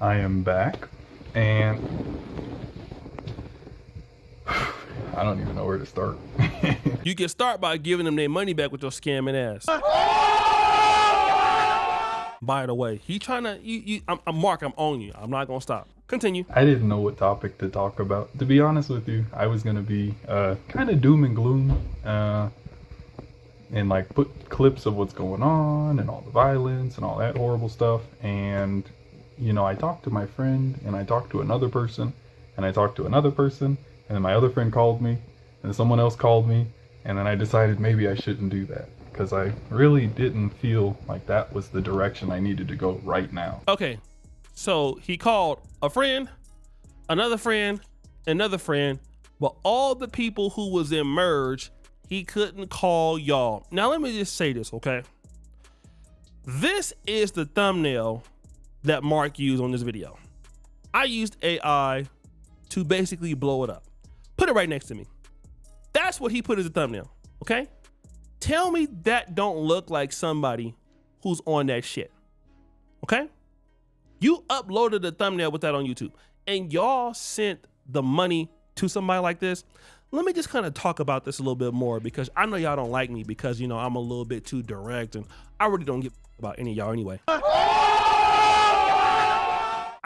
I am back, and I don't even know where to start. You can start by giving them their money back with your scamming ass. By the way, he trying to, I'm Mark, I'm on you. I'm not gonna stop. Continue. I didn't know what topic to talk about. To be honest with you, I was gonna be kind of doom and gloom, and like put clips of what's going on and all the violence and all that horrible stuff. And I talked to my friend, and I talked to another person, and I talked to another person, and then my other friend called me, and someone else called me, and then I decided maybe I shouldn't do that because I really didn't feel like that was the direction I needed to go right now. Okay, so he called a friend, another friend, another friend, but all the people who was in merge, he couldn't call y'all. Now let me just say this, okay? This is the thumbnail that Mark used on this video. I used AI to basically blow it up. Put it right next to me. That's what he put as a thumbnail, okay? Tell me that don't look like somebody who's on that shit, okay? You uploaded the thumbnail with that on YouTube, and y'all sent the money to somebody like this. Let me just kind of talk about this a little bit more, because I know y'all don't like me because, I'm a little bit too direct, and I really don't give about any of y'all anyway.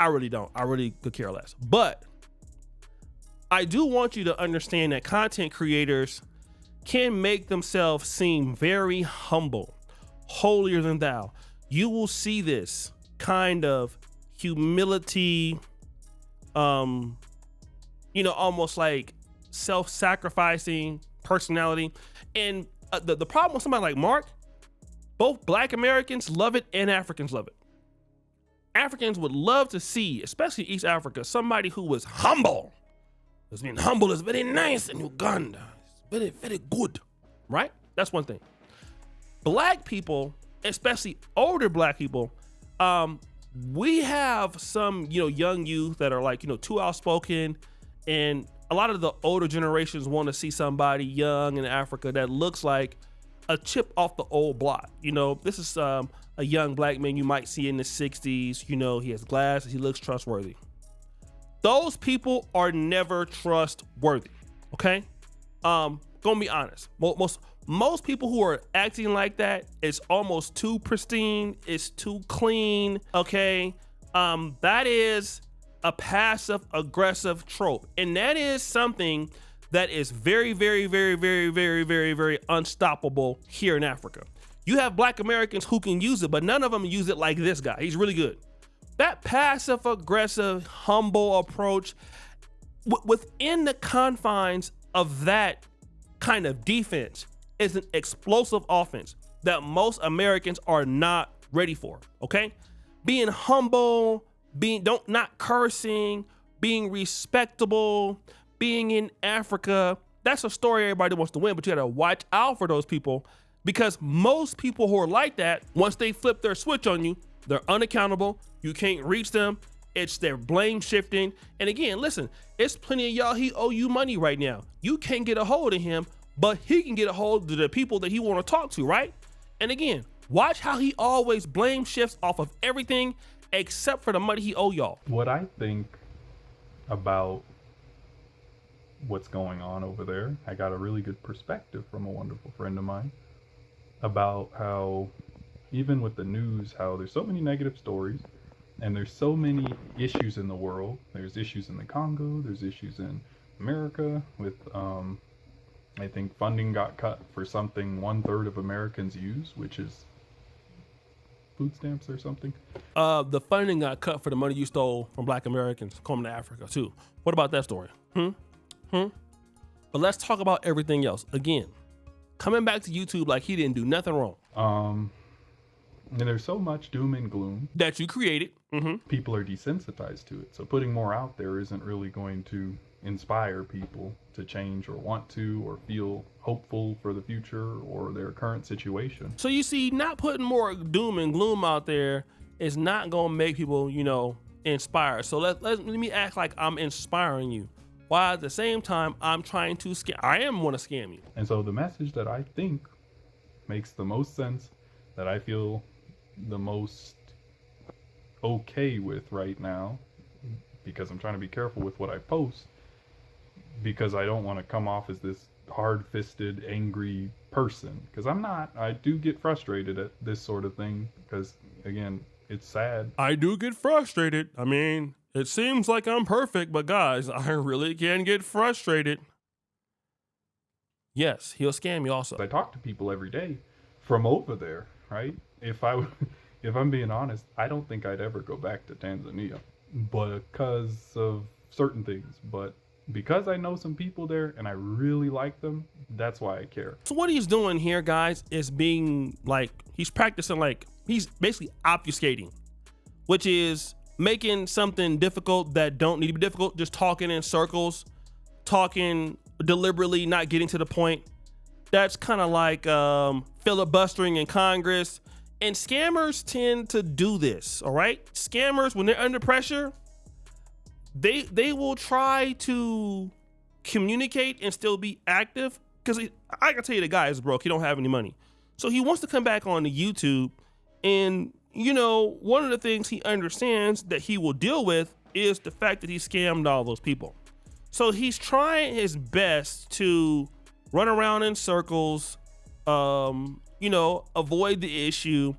I really don't. I really could care less. But I do want you to understand that content creators can make themselves seem very humble, holier than thou. You will see this kind of humility, almost like self-sacrificing personality. And the problem with somebody like Mark, both Black Americans love it and Africans love it. Africans would love to see, especially East Africa, somebody who was humble. Because being humble is very nice in Uganda. It's very, very good, right? That's one thing. Black people, especially older Black people, we have some, young youth that are like, too outspoken, and a lot of the older generations want to see somebody young in Africa that looks like a chip off the old block. This is a young Black man you might see in the 60s. He has glasses, he looks trustworthy. Those people are never trustworthy, okay? Gonna be honest. Most people who are acting like that, it's almost too pristine, it's too clean, okay? That is a passive aggressive trope. And that is something that is very, very, very, very, very, very, very unstoppable here in Africa. You have Black Americans who can use it, but none of them use it like this guy. He's really good. That passive aggressive, humble approach within the confines of that kind of defense is an explosive offense that most Americans are not ready for, okay? Being humble, not cursing, being respectable, being in Africa, that's a story everybody wants to win, but you gotta watch out for those people, because most people who are like that, once they flip their switch on you, they're unaccountable, you can't reach them, it's their blame shifting. And again, listen, it's plenty of y'all, he owe you money right now. You can't get a hold of him, but he can get a hold of the people that he wanna talk to, right? And again, watch how he always blame shifts off of everything except for the money he owe y'all. What I think about what's going on over there, I got a really good perspective from a wonderful friend of mine about how, even with the news, how there's so many negative stories and there's so many issues in the world. There's issues in the Congo, there's issues in America with, I think funding got cut for something 1/3 of Americans use, which is food stamps or something. The funding got cut for the money you stole from Black Americans coming to Africa too. What about that story? But let's talk about everything else. Again, coming back to YouTube like he didn't do nothing wrong. And there's so much doom and gloom that you created. People are desensitized to it. So putting more out there isn't really going to inspire people to change or want to or feel hopeful for the future or their current situation. So you see, not putting more doom and gloom out there is not gonna make people, inspired. So let me act like I'm inspiring you, while at the same time I'm trying to I am want to scam you. And so the message that I think makes the most sense, that I feel the most okay with right now, because I'm trying to be careful with what I post, because I don't want to come off as this hard-fisted, angry person, because I'm not. I do get frustrated at this sort of thing because, again, it's sad. I do get frustrated. I mean, it seems like I'm perfect, but guys, I really can get frustrated. Yes, he'll scam you also. I talk to people every day from over there, right? If I'm being honest, I don't think I'd ever go back to Tanzania because of certain things, but because I know some people there and I really like them, that's why I care. So what he's doing here, guys, is being like, he's practicing, like, he's basically obfuscating, which is making something difficult that don't need to be difficult, just talking in circles, talking deliberately, not getting to the point. That's kind of like filibustering in Congress. And scammers tend to do this, all right? Scammers, when they're under pressure, they will try to communicate and still be active, because I can tell you the guy is broke. He don't have any money. So he wants to come back on the YouTube, and you know, one of the things he understands that he will deal with is the fact that he scammed all those people. So he's trying his best to run around in circles, you know, avoid the issue,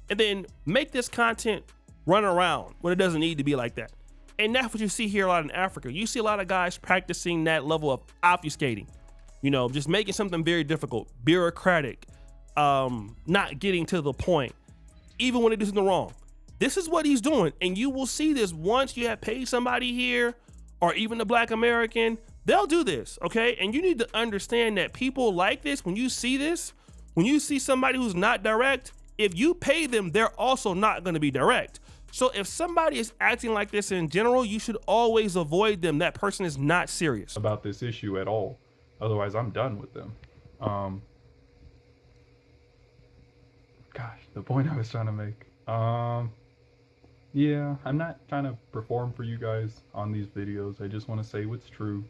and then make this content run around when it doesn't need to be like that. And that's what you see here a lot in Africa. You see a lot of guys practicing that level of obfuscating, you know, just making something very difficult, bureaucratic, not getting to the point, even when it isn't wrong. This is what he's doing. And you will see this once you have paid somebody here, or even a Black American, they'll do this, okay? And you need to understand that people like this, when you see this, when you see somebody who's not direct, if you pay them, they're also not gonna be direct. So if somebody is acting like this in general, you should always avoid them. That person is not serious about this issue at all. Otherwise, I'm done with them. Gosh, the point I was trying to make. Yeah, I'm not trying to perform for you guys on these videos. I just want to say what's true.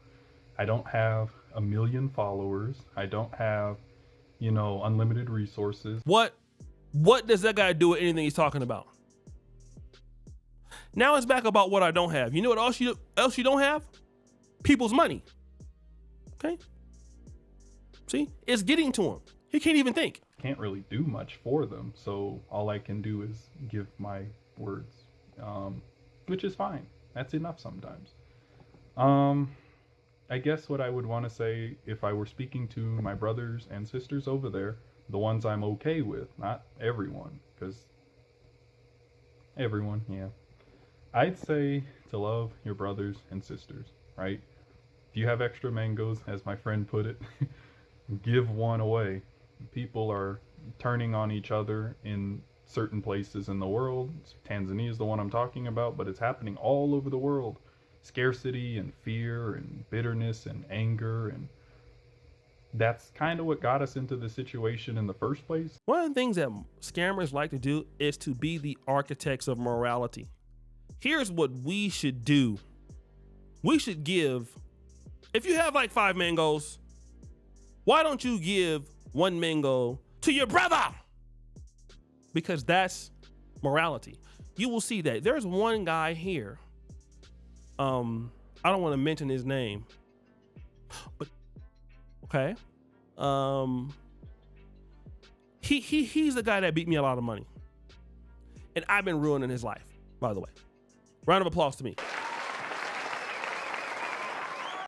I don't have 1 million followers. I don't have, you know, unlimited resources. What does that guy do with anything he's talking about? Now it's back about what I don't have. You know what else you don't have? People's money. Okay? See? It's getting to him. He can't even think. Can't really do much for them, so all I can do is give my words, which is fine. That's enough sometimes. I guess what I would want to say, if I were speaking to my brothers and sisters over there, the ones I'm okay with, not everyone, because everyone, yeah. I'd say to love your brothers and sisters, right? If you have extra mangoes, as my friend put it, give one away. People are turning on each other in certain places in the world. Tanzania is the one I'm talking about, but it's happening all over the world. Scarcity and fear and bitterness and anger, and that's kind of what got us into the situation in the first place. One of the things that scammers like to do is to be the architects of morality. Here's what we should do. We should give, if you have like 5 mangoes, why don't you give 1 mango to your brother? Because that's morality. You will see that. There's one guy here. I don't want to mention his name, but okay. He's the guy that beat me a lot of money, and I've been ruining his life, by the way. Round of applause to me.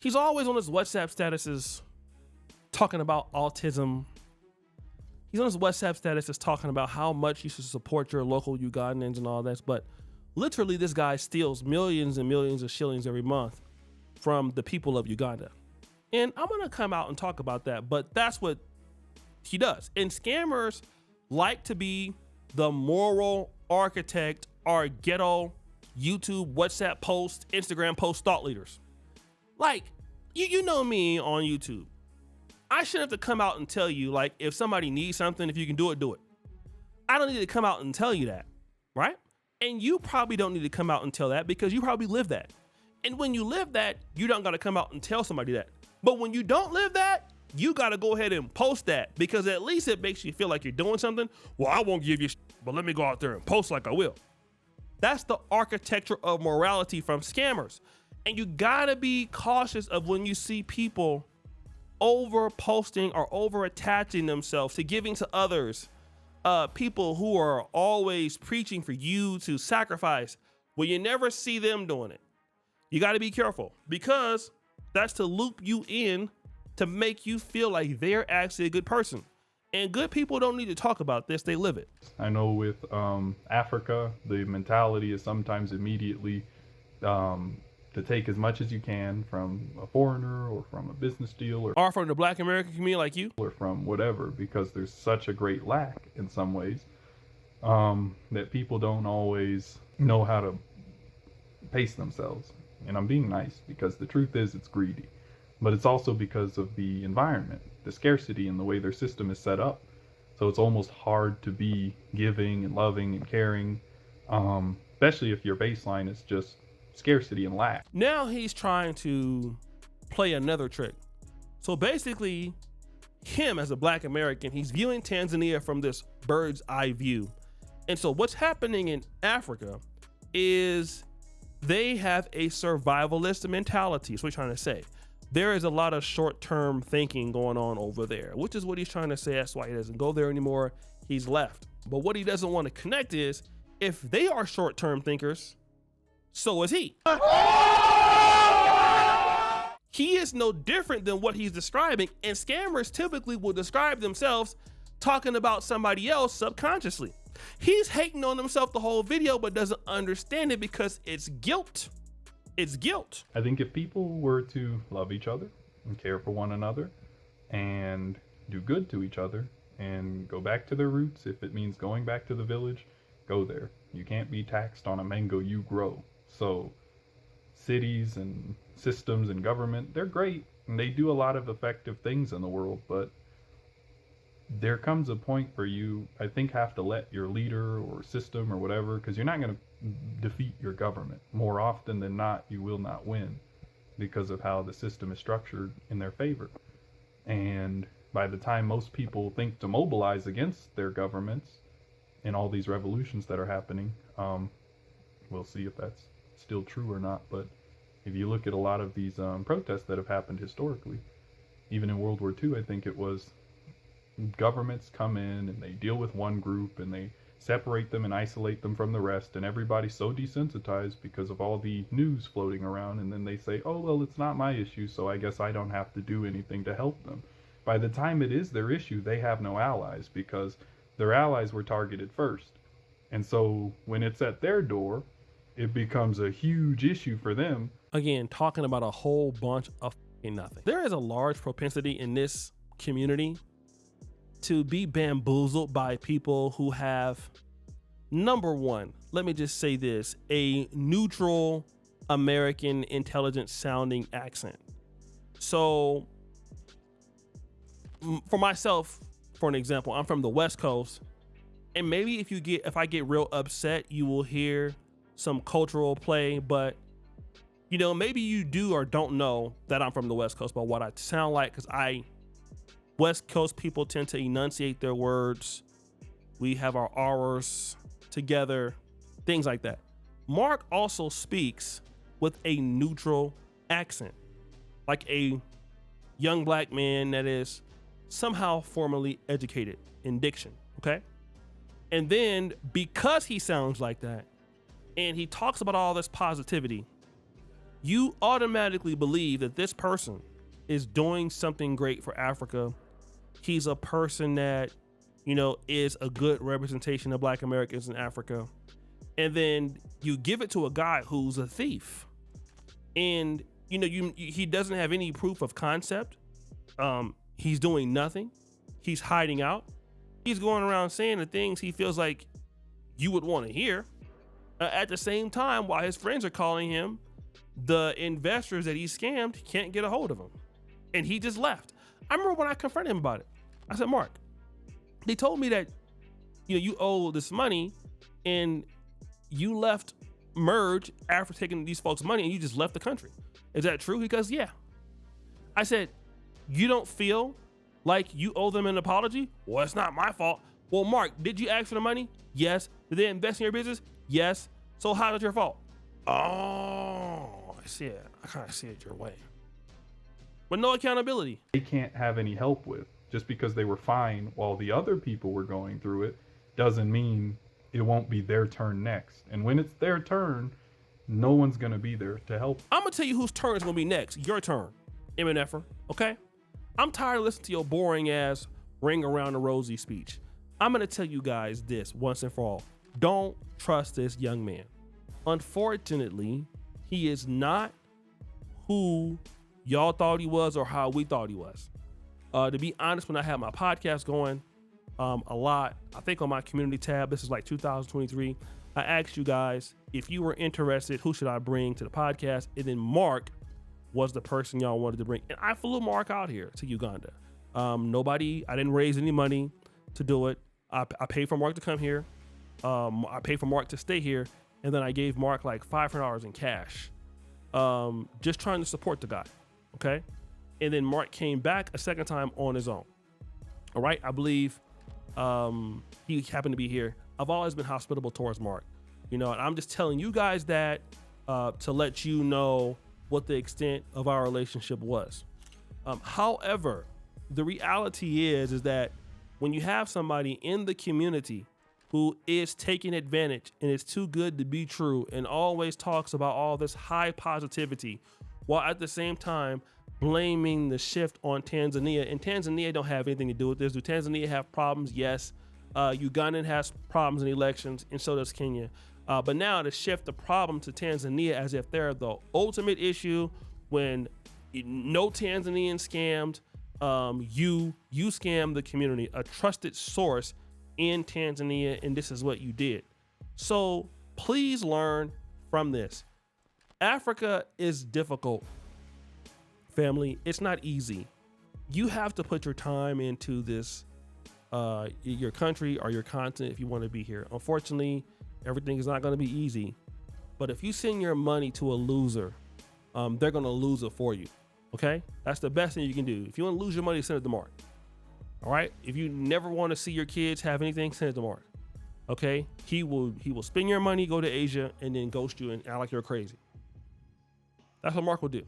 He's always on his WhatsApp statuses talking about autism. He's on his WhatsApp statuses talking about how much you should support your local Ugandans and all that. But literally, this guy steals millions and millions of shillings every month from the people of Uganda. And I'm going to come out and talk about that, but that's what he does. And scammers like to be the moral architect or ghetto YouTube, WhatsApp post, Instagram post thought leaders. Like, you know me on YouTube. I shouldn't have to come out and tell you, like, if somebody needs something, if you can do it, do it. I don't need to come out and tell you that, right? And you probably don't need to come out and tell that because you probably live that. And when you live that, you don't got to come out and tell somebody that. But when you don't live that, you got to go ahead and post that because at least it makes you feel like you're doing something. Well, I won't give you but let me go out there and post like I will. That's the architecture of morality from scammers. And you gotta be cautious of when you see people over posting or over attaching themselves to giving to others, people who are always preaching for you to sacrifice when you never see them doing it. You got to be careful, because that's to loop you in to make you feel like they're actually a good person. And good people don't need to talk about this, they live it. I know with Africa, the mentality is sometimes immediately to take as much as you can from a foreigner or from a business deal or from the Black American community like you, or from whatever, because there's such a great lack in some ways that people don't always know how to pace themselves. And I'm being nice, because the truth is it's greedy, but it's also because of the environment, the scarcity, and the way their system is set up. So it's almost hard to be giving and loving and caring, especially if your baseline is just scarcity and lack. Now he's trying to play another trick. So basically, him as a Black American, he's viewing Tanzania from this bird's eye view. And so what's happening in Africa is they have a survivalist mentality. Is what he's trying to say. There is a lot of short-term thinking going on over there, which is what he's trying to say. That's why he doesn't go there anymore. He's left. But what he doesn't want to connect is, if they are short-term thinkers, so is he. He is no different than what he's describing, and scammers typically will describe themselves talking about somebody else subconsciously. He's hating on himself the whole video, but doesn't understand it because it's guilt. It's guilt. I think if people were to love each other and care for one another and do good to each other and go back to their roots, if it means going back to the village, go there. You can't be taxed on a mango you grow. So cities and systems and government, they're great and they do a lot of effective things in the world, but there comes a point where you, I think, have to let your leader or system or whatever, because you're not going to defeat your government. More often than not, you will not win because of how the system is structured in their favor. And by the time most people think to mobilize against their governments in all these revolutions that are happening, we'll see if that's still true or not. But if you look at a lot of these protests that have happened historically, even in World War II, I think it was governments come in and they deal with one group and they separate them and isolate them from the rest, and everybody's so desensitized because of all the news floating around, and then they say, oh well, it's not my issue, so I guess I don't have to do anything to help them. By the time it is their issue, they have no allies because their allies were targeted first. And so when it's at their door, it becomes a huge issue for them. Again, talking about a whole bunch of nothing. There is a large propensity in this community to be bamboozled by people who have, number one, let me just say this, a neutral American intelligent sounding accent. So for myself, for an example, I'm from the West Coast, and maybe if I get real upset, you will hear some cultural play, but you know, maybe you do or don't know that I'm from the West Coast by what I sound like, because West Coast people tend to enunciate their words. We have our R's together, things like that. Mark also speaks with a neutral accent, like a young Black man that is somehow formally educated in diction, okay? And then because he sounds like that and he talks about all this positivity, you automatically believe that this person is doing something great for Africa. He's a person that, you know, is a good representation of Black Americans in Africa. And then you give it to a guy who's a thief. And, you know, he doesn't have any proof of concept. He's doing nothing. He's hiding out. He's going around saying the things he feels like you would want to hear. At the same time, while his friends are calling him, the investors that he scammed can't get a hold of him. And he just left. I remember when I confronted him about it. I said, Mark, they told me that, you know, you owe this money and you left Merge after taking these folks' money and you just left the country. Is that true? He goes, yeah. I said, you don't feel like you owe them an apology? Well, it's not my fault. Well, Mark, did you ask for the money? Yes. Did they invest in your business? Yes. So how's it your fault? Oh, I see it. I kind of see it your way. But no accountability. They can't have any help with. Just because they were fine while the other people were going through it doesn't mean it won't be their turn next. And when it's their turn, no one's going to be there to help. I'm going to tell you whose turn is going to be next. Your turn, MNFer, okay? I'm tired of listening to your boring ass ring around the rosy speech. I'm going to tell you guys this once and for all. Don't trust this young man. Unfortunately, he is not who y'all thought he was or how we thought he was. To be honest, when I had my podcast going a lot, I think on my community tab, this is like 2023, I asked you guys if you were interested, who should I bring to the podcast? And then Mark was the person y'all wanted to bring. And I flew Mark out here to Uganda. I didn't raise any money to do it. I paid for Mark to come here. I paid for Mark to stay here. And then I gave Mark like $500 in cash. Just trying to support the guy. Okay. And then Mark came back a second time on his own. All right. I believe he happened to be here. I've always been hospitable towards Mark. You know, and I'm just telling you guys that to let you know what the extent of our relationship was. However, the reality is that when you have somebody in the community who is taking advantage and is too good to be true and always talks about all this high positivity while at the same time blaming the shift on Tanzania, and Tanzania don't have anything to do with this. Do Tanzania have problems? Yes. Ugandan has problems in elections, and so does Kenya. But now to shift the problem to Tanzania as if they're the ultimate issue when no Tanzanian scammed, you scammed the community, a trusted source in Tanzania, and this is what you did. So please learn from this. Africa is difficult, family. It's not easy. You have to put your time into this, your country or your continent if you want to be here. Unfortunately, everything is not going to be easy. But if you send your money to a loser, they're going to lose it for you. Okay? That's the best thing you can do. If you want to lose your money, send it to Mark. All right? If you never want to see your kids have anything, send it to Mark. Okay? He will spend your money, go to Asia, and then ghost you and act like you're crazy. That's what Mark will do.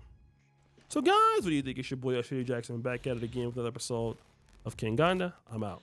So guys, what do you think? It's your boy Shady Jackson back at it again with another episode of Kinganda. I'm out.